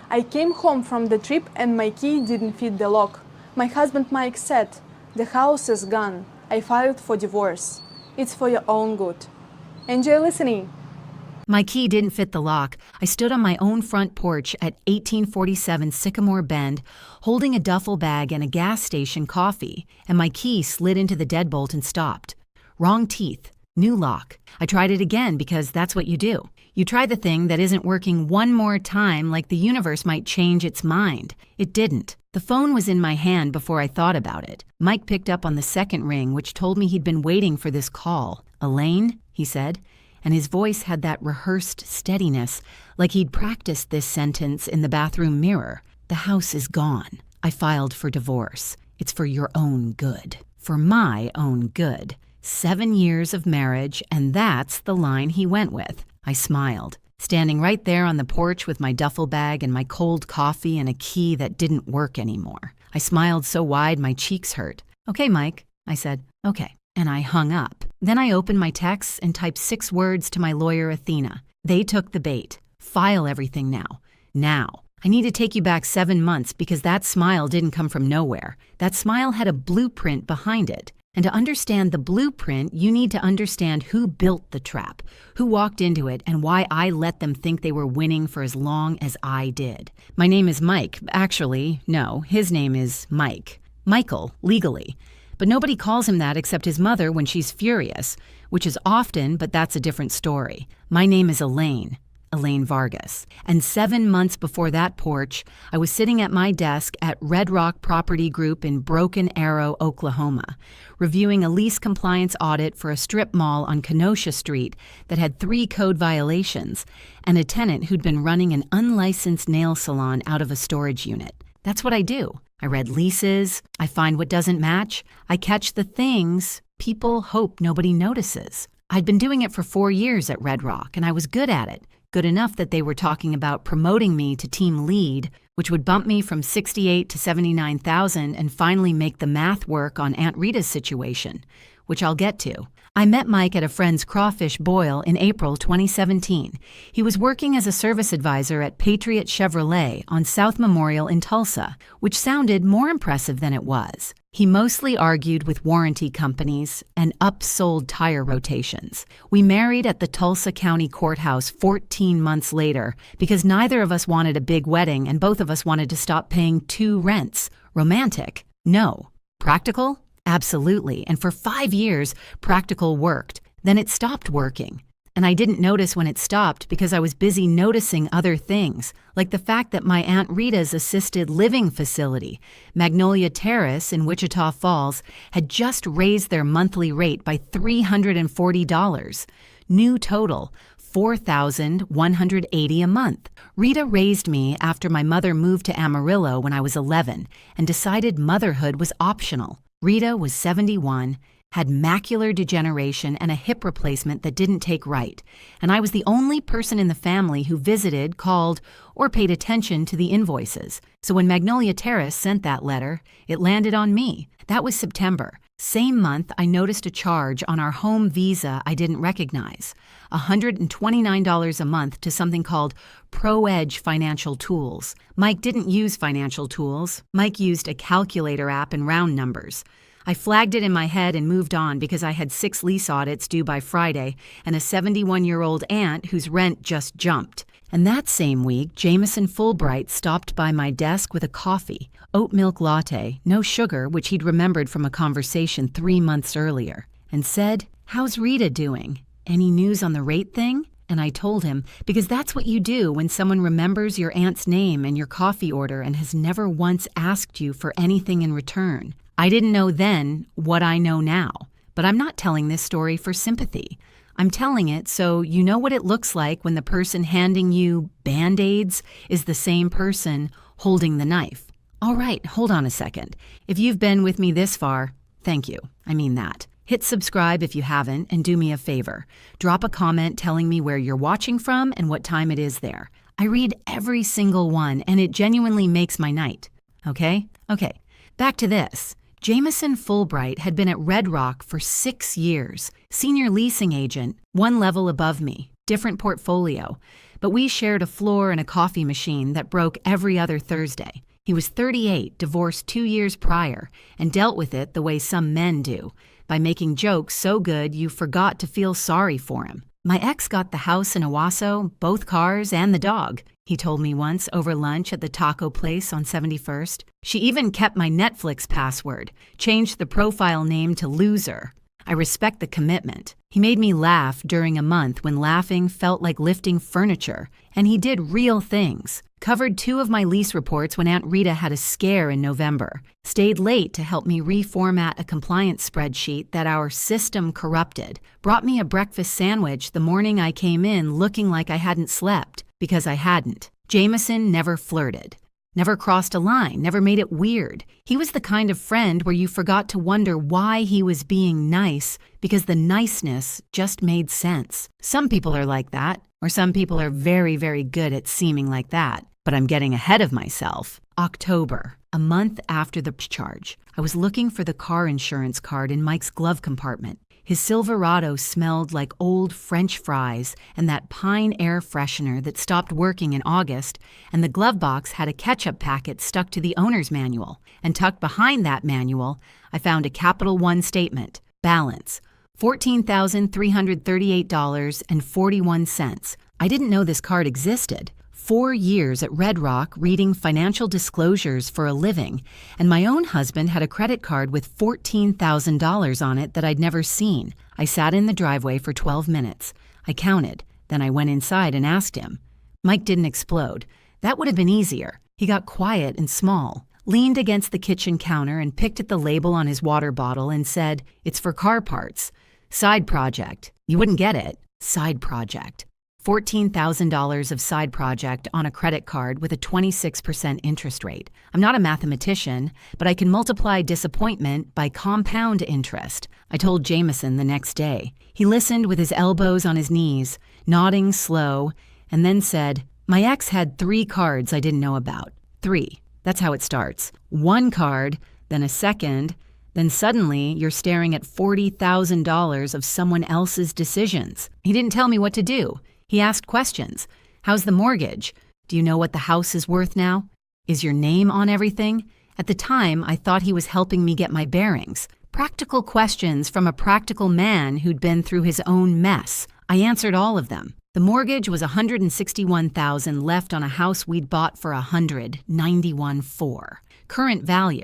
I came home from the trip and my key didn't fit the lock. My husband Mike said, "The house is gone. I filed for divorce. It's for your own good." Enjoy listening. My key didn't fit the lock. I stood on my own front porch at 1847 Sycamore Bend, holding a duffel bag and a gas station coffee, and my key slid into the deadbolt and stopped. Wrong teeth. New lock. I tried it again because that's what you do. You try the thing that isn't working one more time like the universe might change its mind. It didn't. The phone was in my hand before I thought about it. Mike picked up on the second ring, which told me he'd been waiting for this call. "Elaine?" he said, and his voice had that rehearsed steadiness, like he'd practiced this sentence in the bathroom mirror. "The house is gone. I filed for divorce. It's for your own good. For my own good. 7 years of marriage, and that's the line he went with." I smiled, standing right there on the porch with my duffel bag and my cold coffee and a key that didn't work anymore. I smiled so wide my cheeks hurt. "Okay, Mike," I said. "Okay." And I hung up. Then I opened my texts and typed 6 words to my lawyer, Athena. They took the bait. File everything now. Now. I need to take you back 7 months because that smile didn't come from nowhere. That smile had a blueprint behind it. And to understand the blueprint, you need to understand who built the trap, who walked into it, and why I let them think they were winning for as long as I did. My name is Mike. Actually, no, his name is Mike. Michael, legally. But nobody calls him that except his mother when she's furious, which is often, but that's a different story. My name is Elaine. Elaine Vargas. And 7 months before that porch, I was sitting at my desk at Red Rock Property Group in Broken Arrow, Oklahoma, reviewing a lease compliance audit for a strip mall on Kenosha Street that had 3 code violations and a tenant who'd been running an unlicensed nail salon out of a storage unit. That's what I do. I read leases, I find what doesn't match, I catch the things people hope nobody notices. I'd been doing it for 4 years at Red Rock, and I was good at it. Good enough that they were talking about promoting me to team lead, which would bump me from 68 to 79,000 and finally make the math work on Aunt Rita's situation, which I'll get to. I met Mike at a friend's crawfish boil in April 2017. He was working as a service advisor at Patriot Chevrolet on South Memorial in Tulsa, which sounded more impressive than it was. He mostly argued with warranty companies and upsold tire rotations. We married at the Tulsa County Courthouse 14 months later because neither of us wanted a big wedding and both of us wanted to stop paying 2 rents. Romantic? No. Practical? Absolutely. And for 5 years, practical worked. Then it stopped working. And I didn't notice when it stopped because I was busy noticing other things, like the fact that my Aunt Rita's assisted living facility, Magnolia Terrace in Wichita Falls, had just raised their monthly rate by $340. New total, $4,180 a month. Rita raised me after my mother moved to Amarillo when I was 11 and decided motherhood was optional. Rita was 71, had macular degeneration and a hip replacement that didn't take right, and I was the only person in the family who visited, called, or paid attention to the invoices. So when Magnolia Terrace sent that letter, it landed on me. That was September. Same month, I noticed a charge on our home Visa I didn't recognize, $129 a month to something called ProEdge Financial Tools. Mike didn't use financial tools. Mike used a calculator app and round numbers. I flagged it in my head and moved on because I had 6 lease audits due by Friday and a 71-year-old aunt whose rent just jumped. And that same week, Jameson Fulbright stopped by my desk with a coffee, oat milk latte, no sugar, which he'd remembered from a conversation 3 months earlier, and said, "How's Rita doing? Any news on the rate thing?" And I told him, because that's what you do when someone remembers your aunt's name and your coffee order and has never once asked you for anything in return. I didn't know then what I know now, but I'm not telling this story for sympathy. I'm telling it so you know what it looks like when the person handing you Band-Aids is the same person holding the knife. All right, hold on a second. If you've been with me this far, thank you. I mean that. Hit subscribe if you haven't, and do me a favor. Drop a comment telling me where you're watching from and what time it is there. I read every single one, and it genuinely makes my night. Okay, back to this. Jameson Fulbright had been at Red Rock for 6 years, senior leasing agent, 1 level above me, different portfolio. but we shared a floor and a coffee machine that broke every other Thursday. He was 38, divorced 2 years prior, and dealt with it the way some men do, by making jokes so good you forgot to feel sorry for him. My ex got the house in Owasso, both cars, and the dog, he told me once over lunch at the taco place on 71st. She even kept my Netflix password, changed the profile name to Loser. I respect the commitment. He made me laugh during a month when laughing felt like lifting furniture, and he did real things. Covered 2 of my lease reports when Aunt Rita had a scare in November. Stayed late to help me reformat a compliance spreadsheet that our system corrupted. Brought me a breakfast sandwich the morning I came in looking like I hadn't slept, because I hadn't. Jameson never flirted. Never crossed a line, never made it weird. He was the kind of friend where you forgot to wonder why he was being nice because the niceness just made sense. Some people are like that, or some people are very, very good at seeming like that. But I'm getting ahead of myself. October, a month after the charge. I was looking for the car insurance card in Mike's glove compartment. His Silverado smelled like old French fries and that Pine air freshener that stopped working in August, and the glove box had a ketchup packet stuck to the owner's manual. And tucked behind that manual, I found a Capital One statement. Balance, $14,338.41. I didn't know this card existed. 4 years at Red Rock reading financial disclosures for a living, and my own husband had a credit card with $14,000 on it that I'd never seen. I sat in the driveway for 12 minutes. I counted. Then I went inside and asked him. Mike didn't explode. That would have been easier. He got quiet and small, leaned against the kitchen counter and picked at the label on his water bottle and said, "It's for car parts. Side project." You wouldn't get it. Side project. $14,000 of side project on a credit card with a 26% interest rate. I'm not a mathematician, but I can multiply disappointment by compound interest. I told Jameson the next day. He listened with his elbows on his knees, nodding slow, and then said, "My ex had 3 cards I didn't know about. 3. That's how it starts. 1 card, then a second, then suddenly you're staring at $40,000 of someone else's decisions." He didn't tell me what to do. He asked questions. How's the mortgage? Do you know what the house is worth now? Is your name on everything? At the time, I thought he was helping me get my bearings. Practical questions from a practical man who'd been through his own mess. I answered all of them. The mortgage was $161,000 left on a house we'd bought for $191,400. Current value,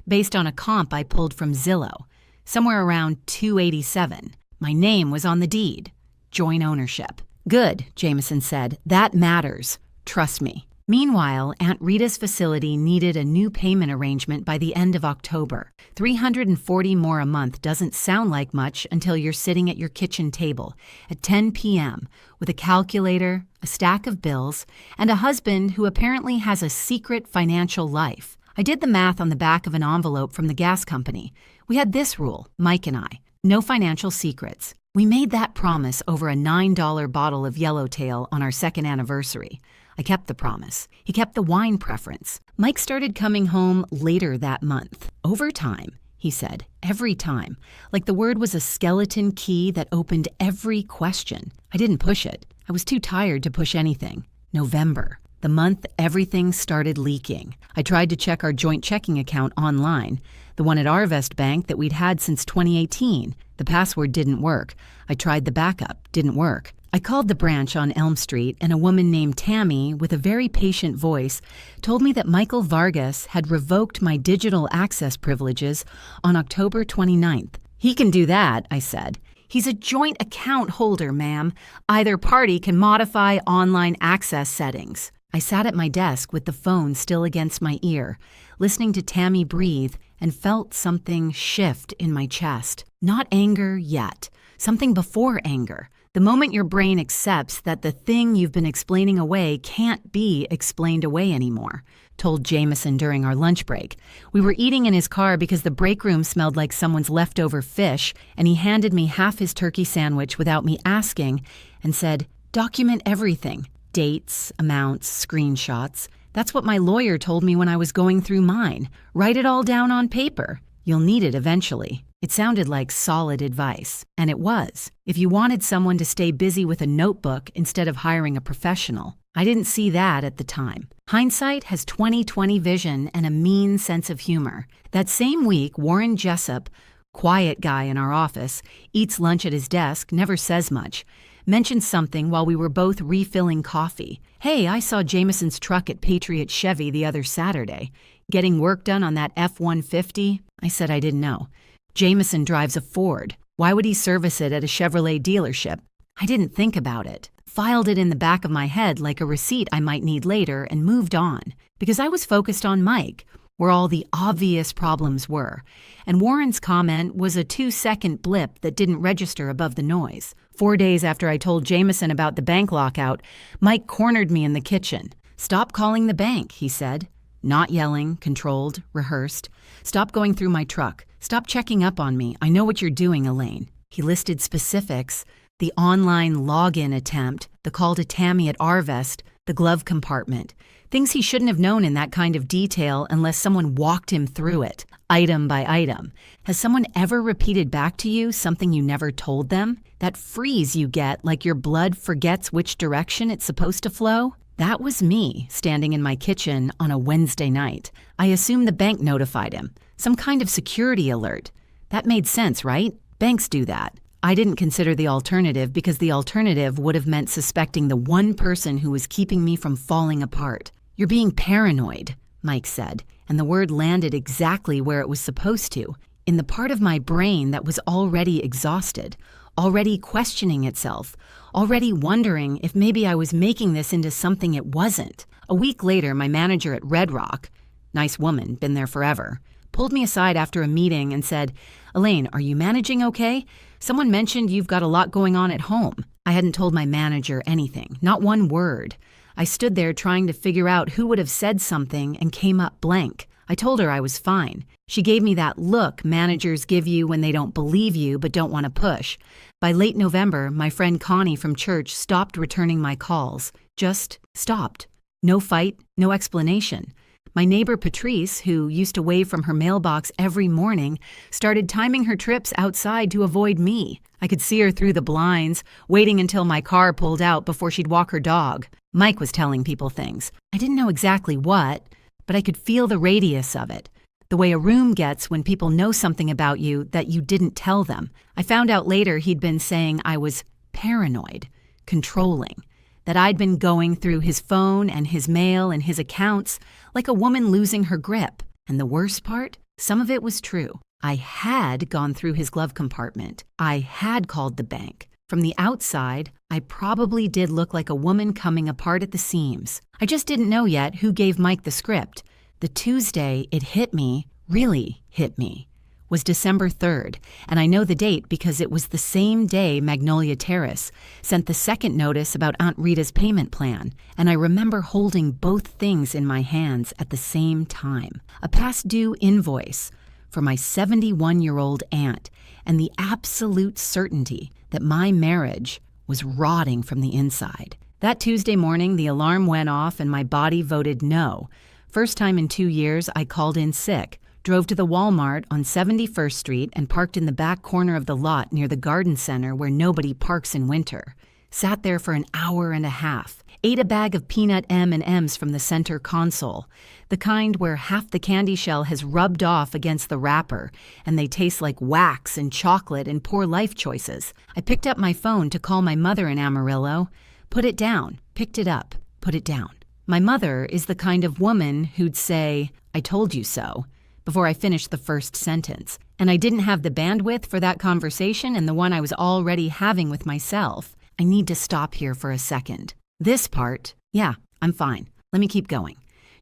based on a comp I pulled from Zillow, somewhere around $287,000. My name was on the deed. Joint ownership. "Good," Jameson said. "That matters. Trust me." Meanwhile, Aunt Rita's facility needed a new payment arrangement by the end of October. $340 more a month doesn't sound like much until you're sitting at your kitchen table at 10 p.m. with a calculator, a stack of bills, and a husband who apparently has a secret financial life. I did the math on the back of an envelope from the gas company. We had this rule, Mike and I: no financial secrets. We made that promise over a $9 bottle of Yellowtail on our 2nd anniversary. I kept the promise. He kept the wine preference. Mike started coming home later that month. Over time, he said, every time, like the word was a skeleton key that opened every question. I didn't push it. I was too tired to push anything. November, the month everything started leaking. I tried to check our joint checking account online, the one at Arvest Bank that we'd had since 2018. The password didn't work. I tried the backup. Didn't work. I called the branch on Elm Street, and a woman named Tammy, with a very patient voice, told me that Michael Vargas had revoked my digital access privileges on October 29th. "He can do that," I said. "He's a joint account holder, ma'am. Either party can modify online access settings." I sat at my desk with the phone still against my ear, listening to Tammy breathe, and felt something shift in my chest. Not anger yet. Something before anger. The moment your brain accepts that the thing you've been explaining away can't be explained away anymore, told Jameson during our lunch break. We were eating in his car because the break room smelled like someone's leftover fish, and he handed me half his turkey sandwich without me asking and said, "Document everything. Dates, amounts, screenshots. That's what my lawyer told me when I was going through mine. Write it all down on paper. You'll need it eventually." It sounded like solid advice, and it was, if you wanted someone to stay busy with a notebook instead of hiring a professional. I didn't see that at the time. Hindsight has 20/20 vision and a mean sense of humor. That same week, Warren Jessup, quiet guy in our office, eats lunch at his desk, never says much, mentioned something while we were both refilling coffee. Hey, I saw Jameson's truck at Patriot Chevy the other Saturday. Getting work done on that F-150? I said I didn't know. Jameson drives a Ford. Why would he service it at a Chevrolet dealership? I didn't think about it. Filed it in the back of my head like a receipt I might need later and moved on, because I was focused on Mike, where all the obvious problems were, and Warren's comment was a 2-second blip that didn't register above the noise. 4 days after I told Jameson about the bank lockout, Mike cornered me in the kitchen. "Stop calling the bank," he said. Not yelling, controlled, rehearsed. "Stop going through my truck. Stop checking up on me. I know what you're doing, Elaine." He listed specifics: the online login attempt, the call to Tammy at Arvest, the glove compartment. Things he shouldn't have known in that kind of detail unless someone walked him through it, item by item. Has someone ever repeated back to you something you never told them? That freeze you get like your blood forgets which direction it's supposed to flow? That was me, standing in my kitchen on a Wednesday night. I assume the bank notified him. Some kind of security alert. That made sense, right? Banks do that. I didn't consider the alternative because the alternative would have meant suspecting the one person who was keeping me from falling apart. "You're being paranoid," Mike said, and the word landed exactly where it was supposed to, in the part of my brain that was already exhausted, already questioning itself, already wondering if maybe I was making this into something it wasn't. A week later, my manager at Red Rock, nice woman, been there forever, pulled me aside after a meeting and said, "Elaine, are you managing okay? Someone mentioned you've got a lot going on at home." I hadn't told my manager anything, not one word. I stood there trying to figure out who would have said something and came up blank. I told her I was fine. She gave me that look managers give you when they don't believe you but don't want to push. By late November, my friend Connie from church stopped returning my calls. Just stopped. No fight, no explanation. My neighbor Patrice, who used to wave from her mailbox every morning, started timing her trips outside to avoid me. I could see her through the blinds, waiting until my car pulled out before she'd walk her dog. Mike was telling people things. I didn't know exactly what, but I could feel the radius of it. The way a room gets when people know something about you that you didn't tell them. I found out later he'd been saying I was paranoid, controlling, that I'd been going through his phone and his mail and his accounts like a woman losing her grip. And the worst part? Some of it was true. I had gone through his glove compartment. I had called the bank. From the outside, I probably did look like a woman coming apart at the seams. I just didn't know yet who gave Mike the script. The Tuesday it hit me, really hit me, was December 3rd, and I know the date because it was the same day Magnolia Terrace sent the second notice about Aunt Rita's payment plan, and I remember holding both things in my hands at the same time. A past due invoice for my 71-year-old aunt, and the absolute certainty that my marriage was rotting from the inside. That Tuesday morning, the alarm went off and my body voted no. First time in 2 years, I called in sick, drove to the Walmart on 71st Street and parked in the back corner of the lot near the garden center where nobody parks in winter. Sat there for an hour and a half. Ate a bag of peanut M&Ms from the center console, the kind where half the candy shell has rubbed off against the wrapper and they taste like wax and chocolate and poor life choices. I picked up my phone to call my mother in Amarillo. Put it down. Picked it up. Put it down. My mother is the kind of woman who'd say, "I told you so," before I finished the first sentence. And I didn't have the bandwidth for that conversation and the one I was already having with myself. I need to stop here for a second. This part, yeah, I'm fine. Let me keep going.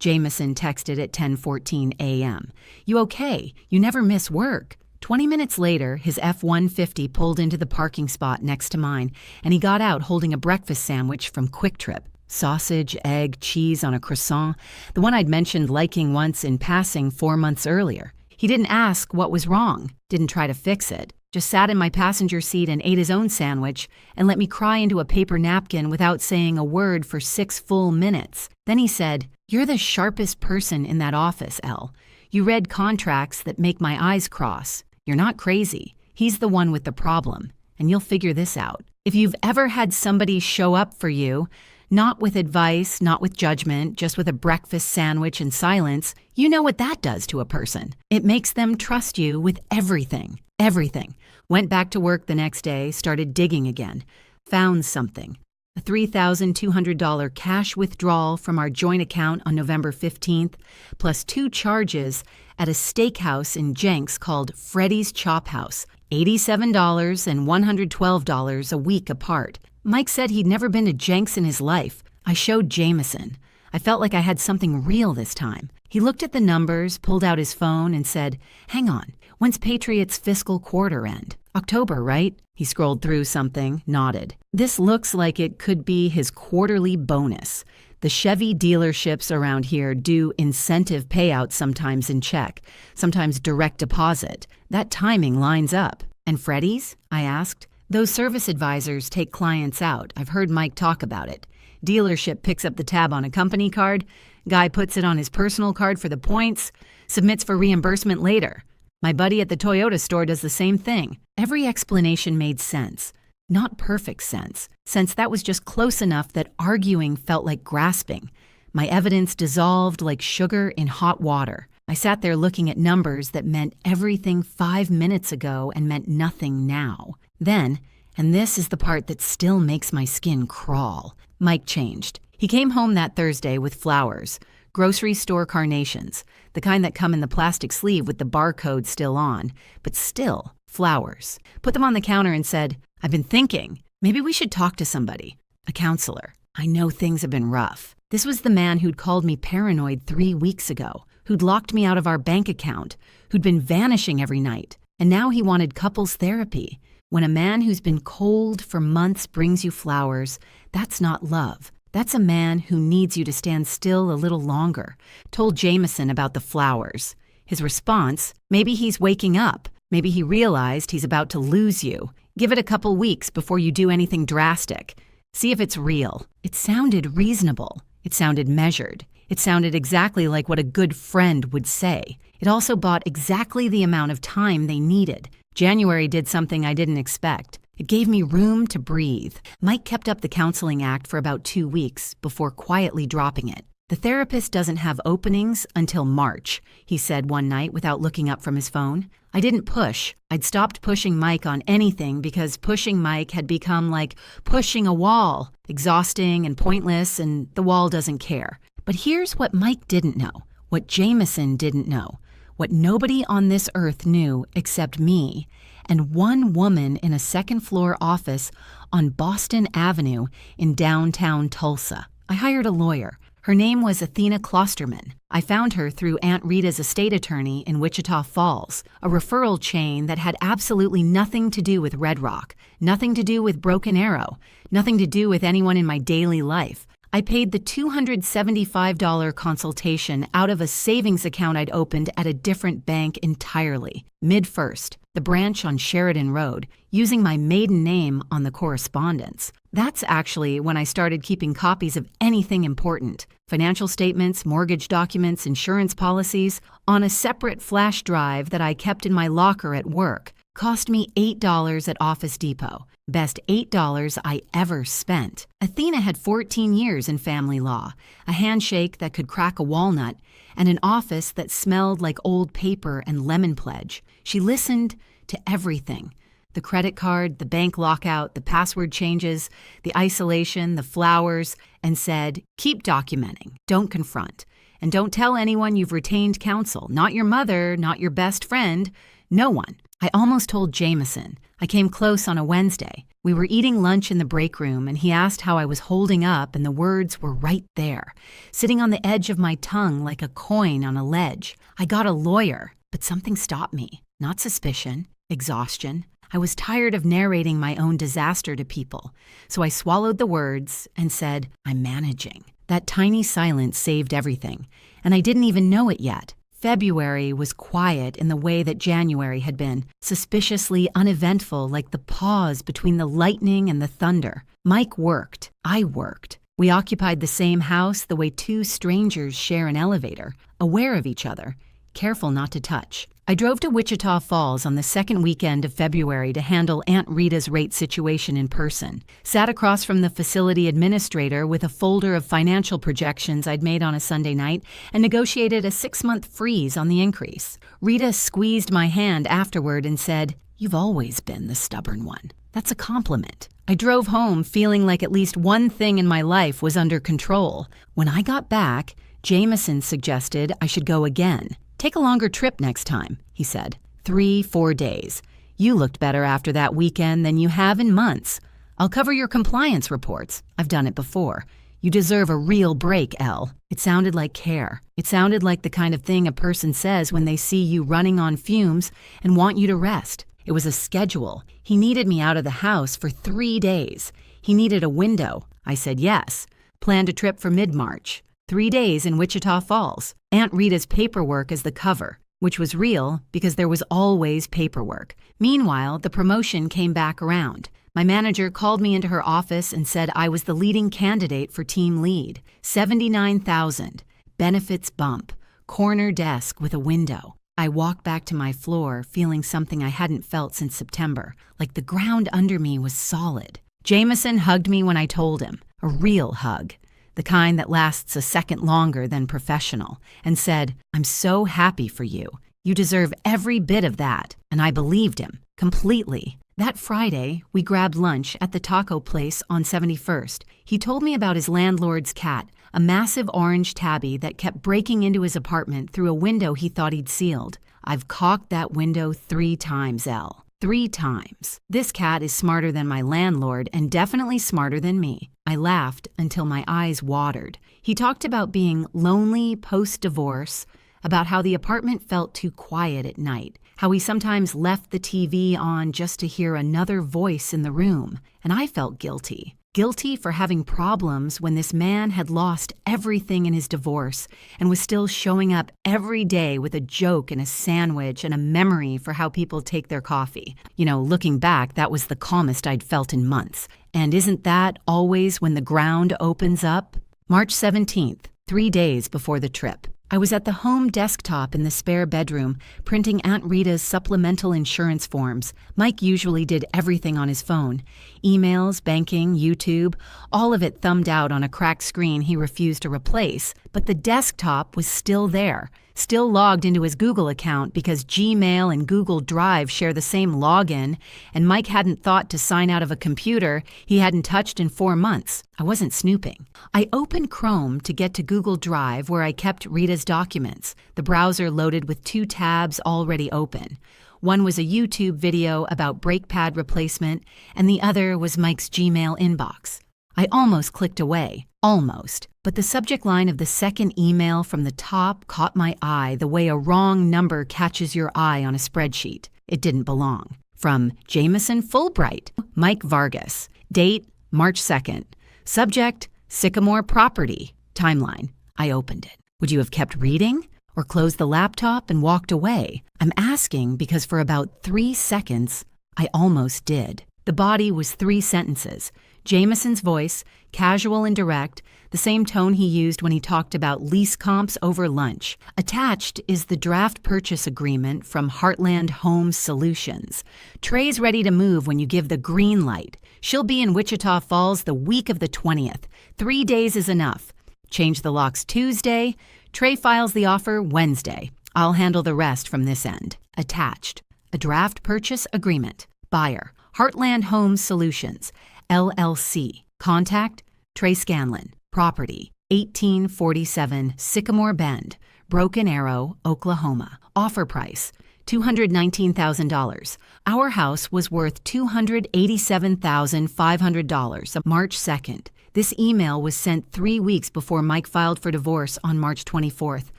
Jameson texted at 10:14 a.m. "You okay? You never miss work." 20 minutes later, his F-150 pulled into the parking spot next to mine, and he got out holding a breakfast sandwich from Quick Trip. Sausage, egg, cheese on a croissant, the one I'd mentioned liking once in passing 4 months earlier. He didn't ask what was wrong, didn't try to fix it, just sat in my passenger seat and ate his own sandwich and let me cry into a paper napkin without saying a word for 6 full minutes. Then he said, "You're the sharpest person in that office, Elle. You read contracts that make my eyes cross. You're not crazy. He's the one with the problem, and you'll figure this out. If you've ever had somebody show up for you, not with advice, not with judgment, just with a breakfast sandwich and silence, you know what that does to a person. It makes them trust you with everything. Everything. Went back to work the next day, started digging again. Found something. A $3,200 cash withdrawal from our joint account on November 15th, plus 2 charges at a steakhouse in Jenks called Freddy's Chop House, $87 and $112 a week apart. Mike said he'd never been to Jenks in his life. I showed Jameson. I felt like I had something real this time. He looked at the numbers, pulled out his phone, and said, "Hang on, when's Patriot's fiscal quarter end? October, right?" He scrolled through something, nodded. This looks like it could be his quarterly bonus. The Chevy dealerships around here do incentive payouts sometimes in check, sometimes direct deposit. That timing lines up. And Freddy's? I asked. Those service advisors take clients out. I've heard Mike talk about it. Dealership picks up the tab on a company card. Guy puts it on his personal card for the points, submits for reimbursement later. My buddy at the Toyota store does the same thing. Every explanation made sense. Not perfect sense. Sense that was just close enough that arguing felt like grasping. My evidence dissolved like sugar in hot water. I sat there looking at numbers that meant everything 5 minutes ago and meant nothing now. Then, and this is the part that still makes my skin crawl, Mike changed. He came home that Thursday with flowers, grocery store carnations, the kind that come in the plastic sleeve with the barcode still on, but still flowers. Put them on the counter and said, "I've been thinking, maybe we should talk to somebody, a counselor. I know things have been rough." This was the man who'd called me paranoid 3 weeks ago, who'd locked me out of our bank account, who'd been vanishing every night, and now he wanted couples therapy. When a man who's been cold for months brings you flowers, that's not love. That's a man who needs you to stand still a little longer. Told Jameson about the flowers. His response, maybe he's waking up. Maybe he realized he's about to lose you. Give it a couple weeks before you do anything drastic. See if it's real. It sounded reasonable. It sounded measured. It sounded exactly like what a good friend would say. It also bought exactly the amount of time they needed. January did something I didn't expect. It gave me room to breathe. Mike kept up the counseling act for about 2 weeks before quietly dropping it. "The therapist doesn't have openings until March," he said one night without looking up from his phone. I didn't push. I'd stopped pushing Mike on anything because pushing Mike had become like pushing a wall, exhausting and pointless, and the wall doesn't care. But here's what Mike didn't know, what Jameson didn't know, what nobody on this earth knew except me and one woman in a second-floor office on Boston Avenue in downtown Tulsa. I hired a lawyer. Her name was Athena Klosterman. I found her through Aunt Rita's estate attorney in Wichita Falls, a referral chain that had absolutely nothing to do with Red Rock, nothing to do with Broken Arrow, nothing to do with anyone in my daily life. I paid the $275 consultation out of a savings account I'd opened at a different bank entirely, MidFirst, the branch on Sheridan Road, using my maiden name on the correspondence. That's actually when I started keeping copies of anything important, financial statements, mortgage documents, insurance policies, on a separate flash drive that I kept in my locker at work. Cost me $8 at Office Depot. Best $8 I ever spent. Athena had 14 years in family law, a handshake that could crack a walnut, and an office that smelled like old paper and lemon pledge. She listened to everything. The credit card, the bank lockout, the password changes, the isolation, the flowers, and said, "Keep documenting, don't confront, and don't tell anyone you've retained counsel, not your mother, not your best friend, no one." I almost told Jameson. I came close on a Wednesday. We were eating lunch in the break room, and he asked how I was holding up, and the words were right there, sitting on the edge of my tongue like a coin on a ledge. I got a lawyer, but something stopped me. Not suspicion, exhaustion. I was tired of narrating my own disaster to people, so I swallowed the words and said, "I'm managing." That tiny silence saved everything, and I didn't even know it yet. February was quiet in the way that January had been, suspiciously uneventful like the pause between the lightning and the thunder. Mike worked. I worked. We occupied the same house the way two strangers share an elevator, aware of each other, careful not to touch. I drove to Wichita Falls on the second weekend of February to handle Aunt Rita's rate situation in person. Sat across from the facility administrator with a folder of financial projections I'd made on a Sunday night and negotiated a 6-month freeze on the increase. Rita squeezed my hand afterward and said, "You've always been the stubborn one." That's a compliment. I drove home feeling like at least one thing in my life was under control. When I got back, Jameson suggested I should go again. "Take a longer trip next time," he said. 3-4 days. "You looked better after that weekend than you have in months. I'll cover your compliance reports. I've done it before. You deserve a real break, Elle." It sounded like care. It sounded like the kind of thing a person says when they see you running on fumes and want you to rest. It was a schedule. He needed me out of the house for 3 days. He needed a window. I said yes. Planned a trip for mid-March. 3 days in Wichita Falls. Aunt Rita's paperwork as the cover, which was real because there was always paperwork. Meanwhile, the promotion came back around. My manager called me into her office and said I was the leading candidate for team lead. $79,000. Benefits bump. Corner desk with a window. I walked back to my floor feeling something I hadn't felt since September, like the ground under me was solid. Jameson hugged me when I told him, a real hug, the kind that lasts a second longer than professional, and said, "I'm so happy for you. You deserve every bit of that." And I believed him, completely. That Friday, we grabbed lunch at the taco place on 71st. He told me about his landlord's cat, a massive orange tabby that kept breaking into his apartment through a window he thought he'd sealed. "I've caulked that window 3 times, Elle. 3 times. This cat is smarter than my landlord and definitely smarter than me." I laughed until my eyes watered. He talked about being lonely post-divorce, about how the apartment felt too quiet at night, how he sometimes left the TV on just to hear another voice in the room, and I felt guilty. Guilty for having problems when this man had lost everything in his divorce and was still showing up every day with a joke and a sandwich and a memory for how people take their coffee. You know, looking back, that was the calmest I'd felt in months. And isn't that always when the ground opens up? March 17th, 3 days before the trip. I was at the home desktop in the spare bedroom, printing Aunt Rita's supplemental insurance forms. Mike usually did everything on his phone. Emails, banking, YouTube, all of it thumbed out on a cracked screen he refused to replace. But the desktop was still there, still logged into his Google account because Gmail and Google Drive share the same login, and Mike hadn't thought to sign out of a computer he hadn't touched in 4 months. I wasn't snooping. I opened Chrome to get to Google Drive where I kept Rita's documents, the browser loaded with 2 tabs already open. One was a YouTube video about brake pad replacement, and the other was Mike's Gmail inbox. I almost clicked away, almost, but the subject line of the second email from the top caught my eye the way a wrong number catches your eye on a spreadsheet. It didn't belong. From Jameson Fulbright, Mike Vargas. Date, March 2nd. Subject, Sycamore Property. Timeline. I opened it. Would you have kept reading? Or closed the laptop and walked away? I'm asking because for about 3 seconds, I almost did. The body was 3 sentences. Jameson's voice, casual and direct, the same tone he used when he talked about lease comps over lunch. Attached is the draft purchase agreement from Heartland Home Solutions. Trey's ready to move when you give the green light. She'll be in Wichita Falls the week of the 20th. 3 days is enough. Change the locks Tuesday. Trey files the offer Wednesday. I'll handle the rest from this end. Attached, a draft purchase agreement. Buyer, Heartland Home Solutions, LLC. Contact, Trey Scanlon. Property, 1847 Sycamore Bend, Broken Arrow, Oklahoma. Offer price, $219,000. Our house was worth $287,500 March 2nd. This email was sent 3 weeks before Mike filed for divorce on March 24th.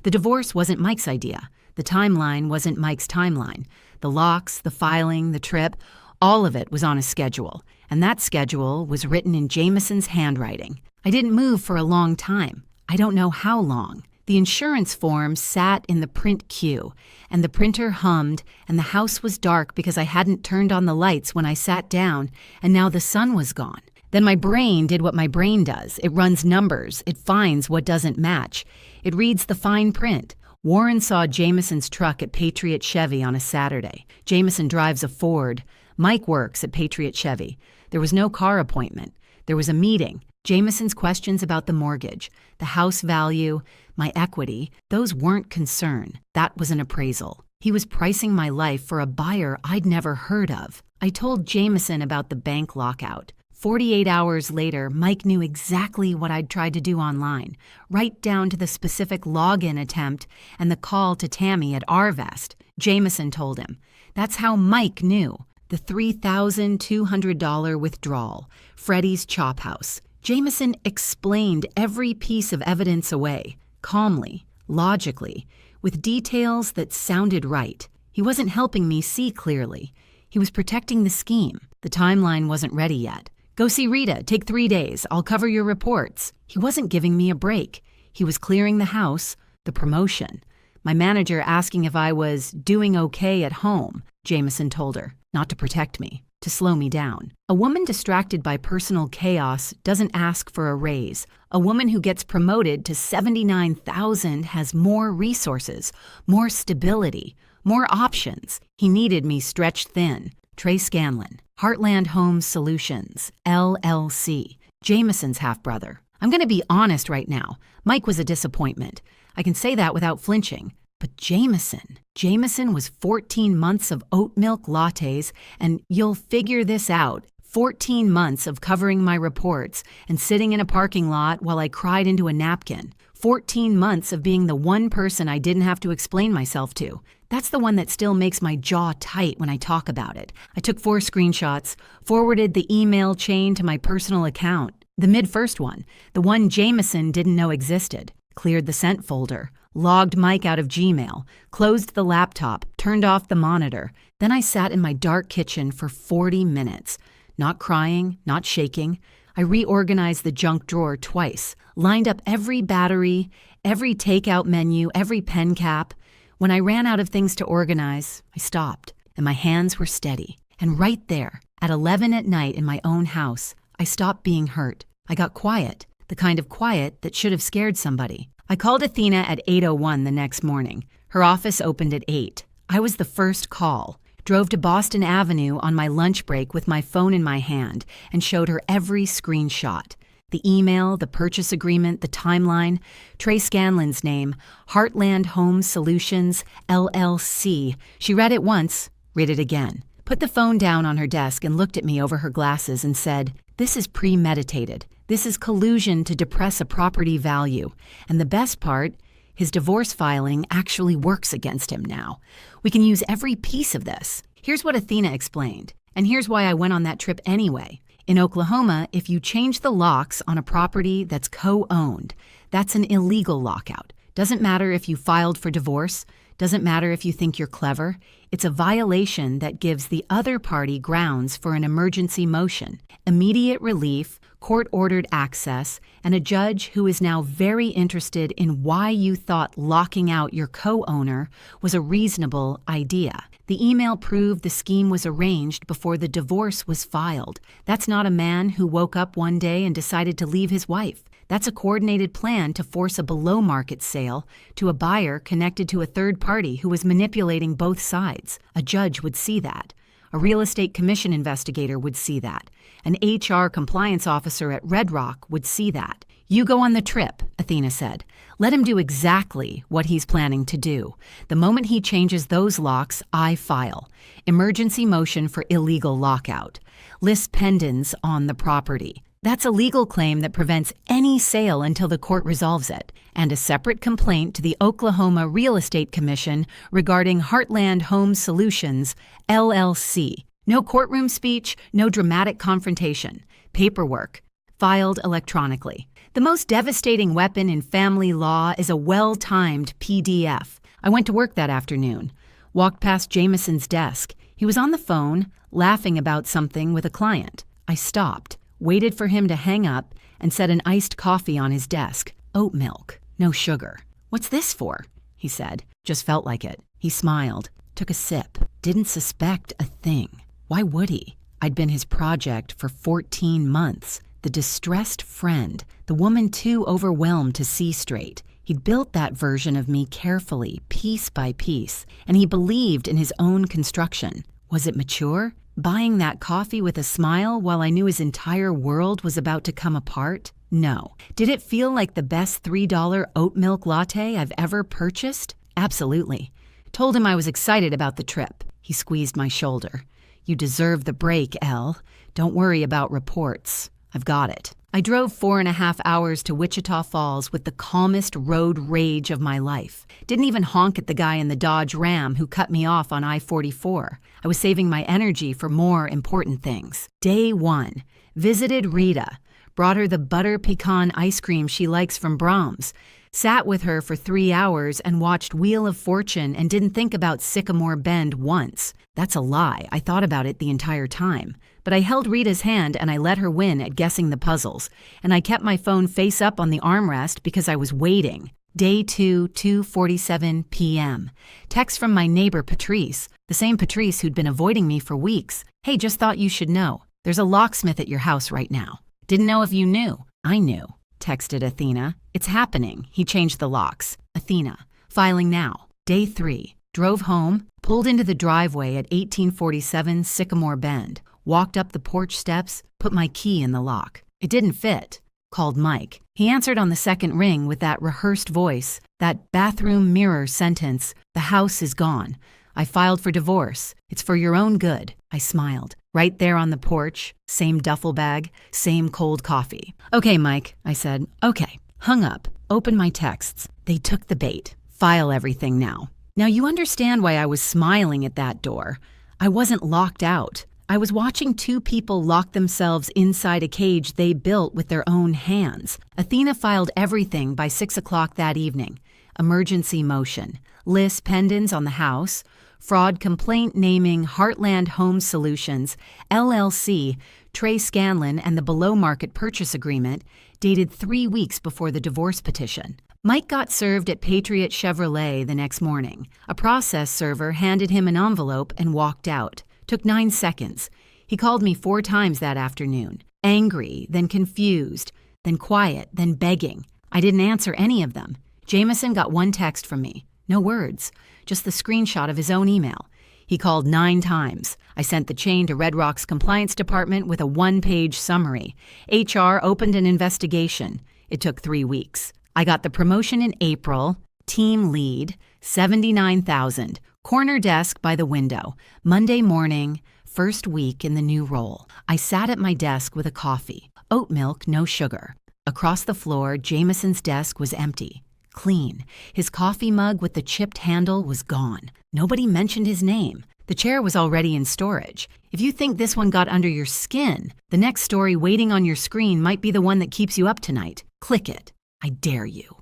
The divorce wasn't Mike's idea. The timeline wasn't Mike's timeline. The locks, the filing, the trip, all of it was on a schedule. And that schedule was written in Jameson's handwriting. I didn't move for a long time. I don't know how long. The insurance form sat in the print queue, and the printer hummed, and the house was dark because I hadn't turned on the lights when I sat down, and now the sun was gone. Then my brain did what my brain does. It runs numbers. It finds what doesn't match. It reads the fine print. Warren saw Jameson's truck at Patriot Chevy on a Saturday. Jameson drives a Ford. Mike works at Patriot Chevy. There was no car appointment. There was a meeting. Jameson's questions about the mortgage, the house value, my equity, those weren't concern. That was an appraisal. He was pricing my life for a buyer I'd never heard of. I told Jameson about the bank lockout. 48 hours later, Mike knew exactly what I'd tried to do online, right down to the specific login attempt and the call to Tammy at Arvest. Jameson told him. That's how Mike knew. The $3,200 withdrawal, Freddie's Chop House. Jameson explained every piece of evidence away, calmly, logically, with details that sounded right. He wasn't helping me see clearly. He was protecting the scheme. The timeline wasn't ready yet. Go see Rita, take 3 days, I'll cover your reports. He wasn't giving me a break. He was clearing the house, the promotion. My manager asking if I was doing okay at home, Jameson told her, not to protect me, to slow me down. A woman distracted by personal chaos doesn't ask for a raise. A woman who gets promoted to $79,000 has more resources, more stability, more options. He needed me stretched thin. Trey Scanlon, Heartland Home Solutions, LLC, Jameson's half-brother. I'm going to be honest right now. Mike was a disappointment. I can say that without flinching. But Jameson was 14 months of oat milk lattes, and you'll figure this out. 14 months of covering my reports and sitting in a parking lot while I cried into a napkin. 14 months of being the one person I didn't have to explain myself to. That's the one that still makes my jaw tight when I talk about it. I took 4 screenshots, forwarded the email chain to my personal account. The mid-first one, the one Jameson didn't know existed. Cleared the sent folder, logged Mike out of Gmail, closed the laptop, turned off the monitor. Then I sat in my dark kitchen for 40 minutes. Not crying, not shaking. I reorganized the junk drawer twice, lined up every battery, every takeout menu, every pen cap. When I ran out of things to organize, I stopped, and my hands were steady. And right there, at 11 at night in my own house, I stopped being hurt. I got quiet, the kind of quiet that should have scared somebody. I called Athena at 8:01 the next morning. Her office opened at 8. I was the first call. Drove to Boston Avenue on my lunch break with my phone in my hand and showed her every screenshot. The email, the purchase agreement, the timeline, Trey Scanlon's name, Heartland Home Solutions, LLC. She read it once, read it again, put the phone down on her desk and looked at me over her glasses and said, "This is premeditated. This is collusion to depress a property value. And the best part, his divorce filing actually works against him now. We can use every piece of this." Here's what Athena explained, and here's why I went on that trip anyway. In Oklahoma, if you change the locks on a property that's co-owned, that's an illegal lockout. Doesn't matter if you filed for divorce, doesn't matter if you think you're clever. It's a violation that gives the other party grounds for an emergency motion, immediate relief, court-ordered access, and a judge who is now very interested in why you thought locking out your co-owner was a reasonable idea. The email proved the scheme was arranged before the divorce was filed. That's not a man who woke up one day and decided to leave his wife. That's a coordinated plan to force a below-market sale to a buyer connected to a third party who was manipulating both sides. A judge would see that. A real estate commission investigator would see that. An HR compliance officer at Red Rock would see that. "You go on the trip," Athena said. "Let him do exactly what he's planning to do. The moment he changes those locks, I file. Emergency motion for illegal lockout. List pendants on the property. That's a legal claim that prevents any sale until the court resolves it, and a separate complaint to the Oklahoma Real Estate Commission regarding Heartland Home Solutions, LLC. No courtroom speech, no dramatic confrontation. Paperwork, filed electronically. The most devastating weapon in family law is a well-timed PDF. I went to work that afternoon, walked past Jameson's desk. He was on the phone, laughing about something with a client. I stopped, waited for him to hang up, and set an iced coffee on his desk. Oat milk, no sugar. "What's this for?" he said. Just felt like it. He smiled, took a sip, didn't suspect a thing. Why would he? I'd been his project for 14 months. The distressed friend, the woman too overwhelmed to see straight. He'd built that version of me carefully, piece by piece, and he believed in his own construction. Was it mature? Buying that coffee with a smile while I knew his entire world was about to come apart? No. Did it feel like the best $3 oat milk latte I've ever purchased? Absolutely. Told him I was excited about the trip. He squeezed my shoulder. You deserve the break, Elle. Don't worry about reports. I've got it. I drove 4.5 hours to Wichita Falls with the calmest road rage of my life. Didn't even honk at the guy in the Dodge Ram who cut me off on I-44. I was saving my energy for more important things. Day 1. Visited Rita. Brought her the butter pecan ice cream she likes from Brahms. Sat with her for 3 hours and watched Wheel of Fortune and didn't think about Sycamore Bend once. That's a lie. I thought about it the entire time. But I held Rita's hand and I let her win at guessing the puzzles. And I kept my phone face up on the armrest because I was waiting. Day 2, 2:47 p.m. Text from my neighbor Patrice, the same Patrice who'd been avoiding me for weeks. Hey, just thought you should know. There's a locksmith at your house right now. Didn't know if you knew. I knew. Texted Athena. It's happening. He changed the locks. Athena. Filing now. Day 3. Drove home, pulled into the driveway at 1847 Sycamore Bend, walked up the porch steps, put my key in the lock. It didn't fit. Called Mike. He answered on the second ring with that rehearsed voice, that bathroom mirror sentence, "The house is gone. I filed for divorce. It's for your own good." I smiled. Right there on the porch, same duffel bag, same cold coffee. "Okay, Mike," I said. "Okay." Hung up. Opened my texts. They took the bait. File everything now. Now you understand why I was smiling at that door. I wasn't locked out. I was watching 2 people lock themselves inside a cage they built with their own hands. Athena filed everything by 6 o'clock that evening. Emergency motion. Lis Pendens on the house. Fraud complaint naming Heartland Home Solutions, LLC, Trey Scanlon and the below-market purchase agreement, dated 3 weeks before the divorce petition. Mike got served at Patriot Chevrolet the next morning. A process server handed him an envelope and walked out. Took 9 seconds. He called me 4 times that afternoon. Angry, then confused, then quiet, then begging. I didn't answer any of them. Jameson got 1 text from me. No words, just the screenshot of his own email. He called 9 times. I sent the chain to Red Rock's compliance department with a 1-page summary. HR opened an investigation. It took 3 weeks. I got the promotion in April, team lead, $79,000, corner desk by the window, Monday morning, first week in the new role. I sat at my desk with a coffee, oat milk, no sugar. Across the floor, Jameson's desk was empty, clean. His coffee mug with the chipped handle was gone. Nobody mentioned his name. The chair was already in storage. If you think this one got under your skin, the next story waiting on your screen might be the one that keeps you up tonight. Click it. I dare you.